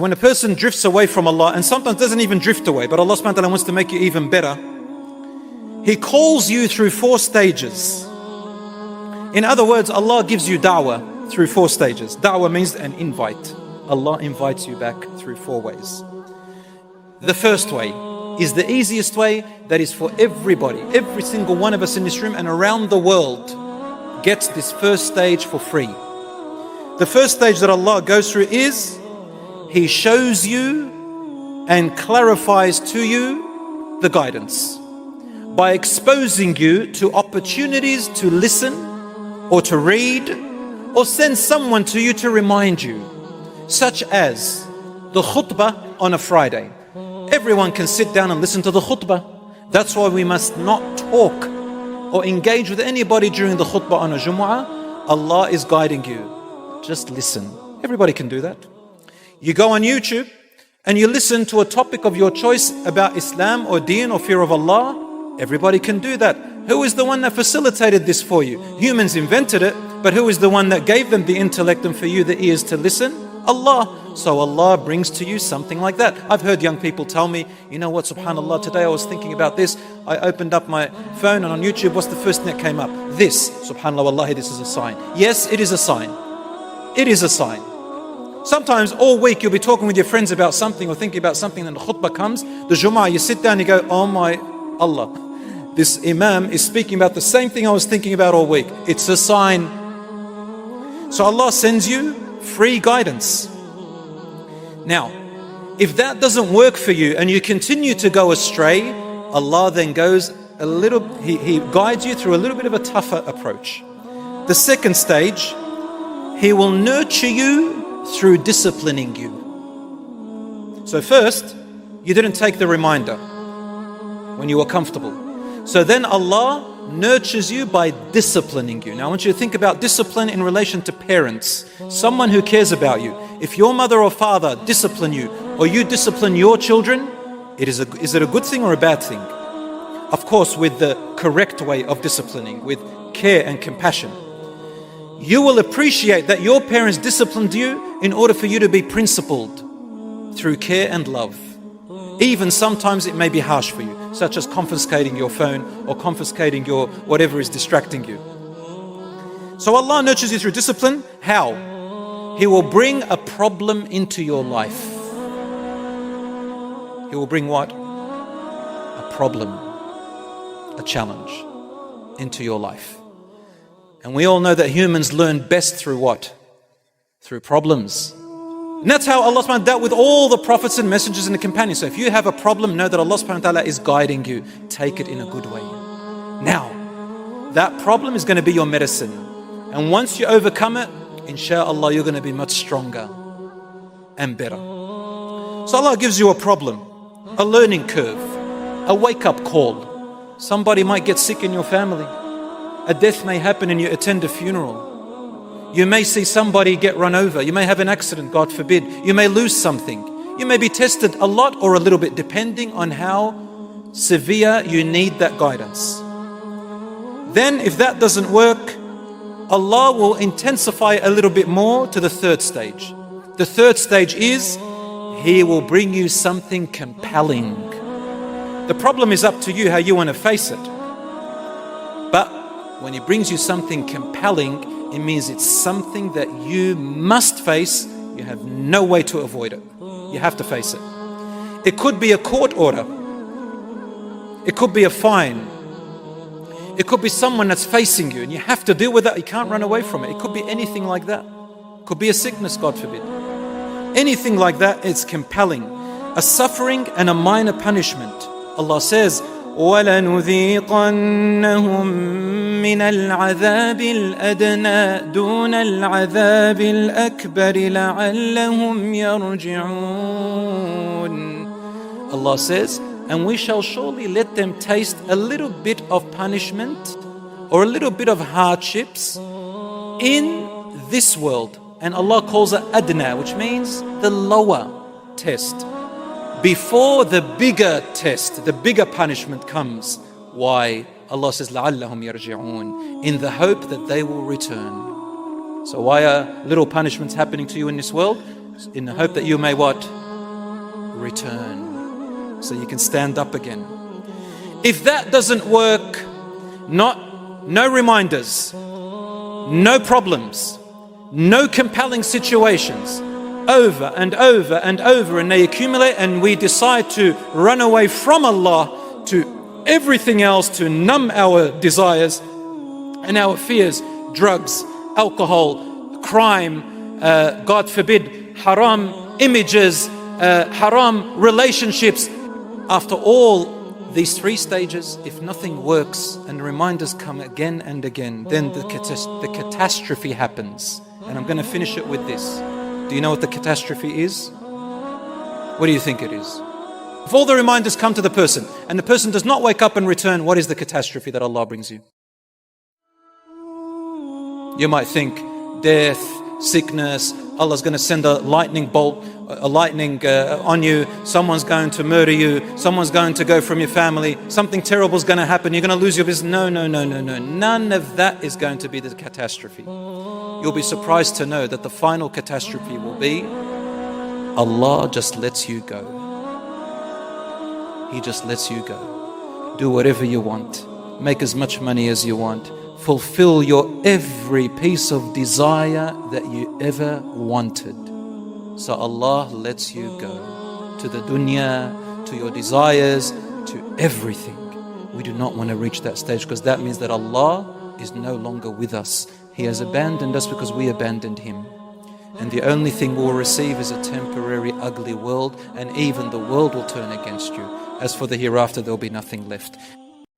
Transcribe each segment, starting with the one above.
When a person drifts away from Allah, and sometimes doesn't even drift away, but Allah subhanahu wa ta'ala wants to make you even better, He calls you through 4 stages. In other words, Allah gives you da'wah through 4 stages. Da'wah means an invite. Allah invites you back through 4 ways. The first way is the easiest way, that is for everybody. Every single one of us in this room and around the world gets this first stage for free. The first stage that Allah goes through is He shows you and clarifies to you the guidance by exposing you to opportunities to listen or to read or send someone to you to remind you, such as the khutbah on a Friday. Everyone can sit down and listen to the khutbah. That's why we must not talk or engage with anybody during the khutbah on a Jumu'ah. Allah is guiding you. Just listen. Everybody can do that. You go on YouTube and you listen to a topic of your choice about Islam or Deen or fear of Allah. Everybody can do that. Who is the one that facilitated this for you? Humans invented it, but who is the one that gave them the intellect and for you the ears to listen? Allah. So Allah brings to you something like that. I've heard young people tell me, you know what, subhanallah, today I was thinking about this. I opened up my phone and on YouTube, what's the first thing that came up? This. Subhanallah, wallahi, this is a sign. Yes, it is a sign. It is a sign. Sometimes all week you'll be talking with your friends about something or thinking about something, and the khutbah comes, the Jumu'ah, you sit down and you go, oh my Allah, this Imam is speaking about the same thing I was thinking about all week. It's a sign. So Allah sends you free guidance. Now, if that doesn't work for you and you continue to go astray, Allah then goes a little, He guides you through a little bit of a tougher approach. The second stage, He will nurture you through disciplining you. So first, you didn't take the reminder when you were comfortable. So then Allah nurtures you by disciplining you. Now I want you to think about discipline in relation to parents, someone who cares about you. If your mother or father discipline you, or you discipline your children, is it a good thing or a bad thing? Of course, with the correct way of disciplining, with care and compassion. You will appreciate that your parents disciplined you in order for you to be principled through care and love. Even sometimes it may be harsh for you, such as confiscating your phone or confiscating your whatever is distracting you. So Allah nurtures you through discipline. How? He will bring a problem into your life. He will bring what? A problem, a challenge into your life. And we all know that humans learn best through what? Through problems. And that's how Allah subhanahu wa ta'ala dealt with all the prophets and messengers and the companions. So if you have a problem, know that Allah subhanahu wa ta'ala is guiding you. Take it in a good way. Now, that problem is going to be your medicine. And once you overcome it, inshallah, you're going to be much stronger and better. So Allah gives you a problem, a learning curve, a wake-up call. Somebody might get sick in your family. A death may happen and you attend a funeral. You may see somebody get run over. You may have an accident, God forbid. You may lose something. You may be tested a lot or a little bit, depending on how severe you need that guidance. Then if that doesn't work, Allah will intensify a little bit more to the third stage. The third stage is He will bring you something compelling. The problem is up to you how you want to face it. But when He brings you something compelling, it means it's something that you must face. You have no way to avoid it. You have to face it. It could be a court order. It could be a fine. It could be someone that's facing you and you have to deal with that. You can't run away from it. It could be anything like that. It could be a sickness, God forbid. Anything like that is compelling. A suffering and a minor punishment. Allah says, وَلَنُذِيقَنَّهُمْ مِنَ الْعَذَابِ الْأَدْنَى دُونَ الْعَذَابِ الْأَكْبَرِ لَعَلَّهُمْ يَرْجِعُونَ. Allah says, and we shall surely let them taste a little bit of punishment or a little bit of hardships in this world. And Allah calls it adna, which means the lower test, before the bigger test, the bigger punishment comes. Why? Allah says, لَعَلَّهُمْ يَرْجِعُونَ, in the hope that they will return. So why are little punishments happening to you in this world? in the hope that you may what? Return. So you can stand up again. If that doesn't work, no reminders, no problems, no compelling situations, over and over and over, and they accumulate, and we decide to run away from Allah to everything else to numb our desires and our fears, drugs, alcohol, crime, God forbid, haram images, haram relationships. After all these three stages, if nothing works and reminders come again and again, then the catastrophe happens. And I'm going to finish it with this. Do you know what the catastrophe is? What do you think it is? If all the reminders come to the person and the person does not wake up and return, what is the catastrophe that Allah brings you? You might think death, sickness, Allah's going to send a lightning bolt, a lightning on you, someone's going to murder you, someone's going to go from your family, something terrible is going to happen, you're going to lose your business. No. None of that is going to be the catastrophe. You'll be surprised to know that the final catastrophe will be Allah just lets you go. He just lets you go. Do whatever you want. Make as much money as you want. Fulfill your every piece of desire that you ever wanted. So Allah lets you go to the dunya, to your desires, to everything. We do not want to reach that stage, because that means that Allah is no longer with us. He has abandoned us because we abandoned Him. And the only thing we'll receive is a temporary ugly world, and even the world will turn against you. As for the hereafter, there will be nothing left.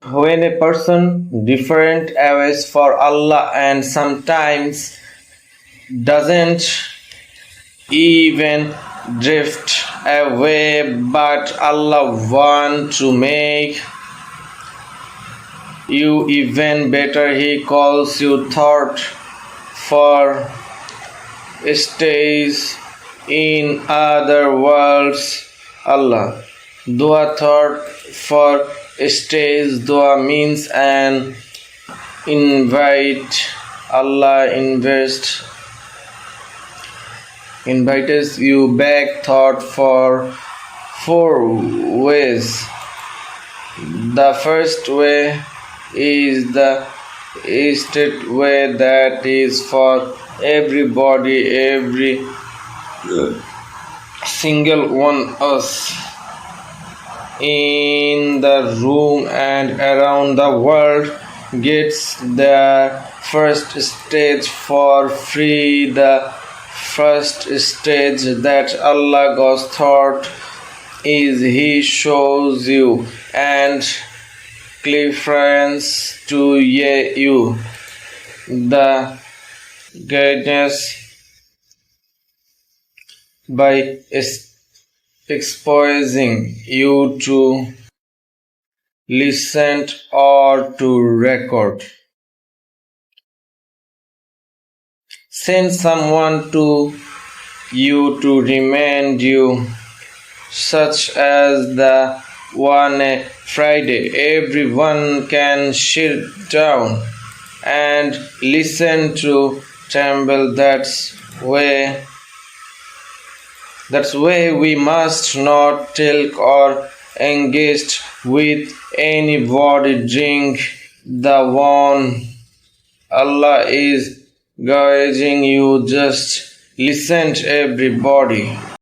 When a person different ways for Allah and sometimes doesn't even drift away, but Allah want to make you even better, He calls you thought for stays in other worlds. Allah dua thought for stays. Dua means an invite. Allah invites you back. Thought for 4 ways. The first way is the state way, that is for everybody, every single one of us in the room and around the world gets the first stage for free. The first stage that Allah God's thought is He shows you and clarifies to you the guidance by exposing you to listen or to record. Send someone to you to remind you, such as the one Friday. Everyone can sit down and listen to Temple. That's way we must not talk or engage with anybody. Drink the one Allah is guiding you. Just listen to everybody.